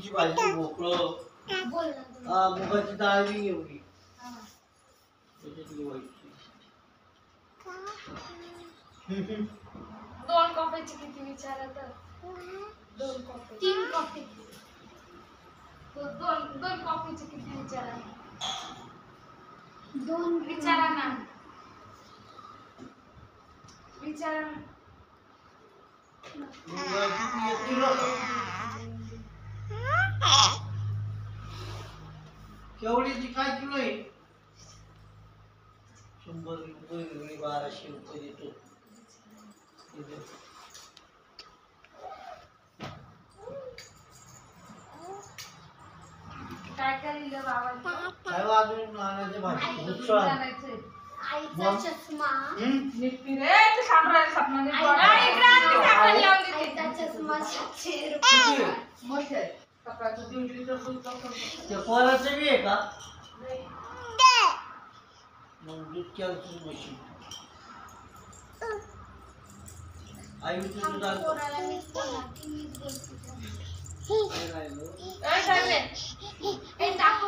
मेथीची भाजी भोपळं मुगाची डाळ बी एवढी त्याच्यातली व्हायची 2 कॉफीची किती विचारा तर 2 कॉफी 3 कॉफी 2 कॉफीची किती विचारा 2 विचारा ना विचारा केवढीची काय किलो आहे 100 रुपये 1200 रुपये देतो काय करेल बाबा काय वाजून आणायचं भाजी दुसरं आईचा चष्मा निप्पी रे ते सांगणार सपनाने नाही क्रांती साखर लावून देते आईचा चष्मा 700 रुपये मोठे सकाळचं 1.5 लिटर दूध टाकून ते पोराचं बी आहे का मग दूध कॅल्शियम मशीन आई तुझं दाल पोराला मीच बोलते काय राहिलं ए टाकू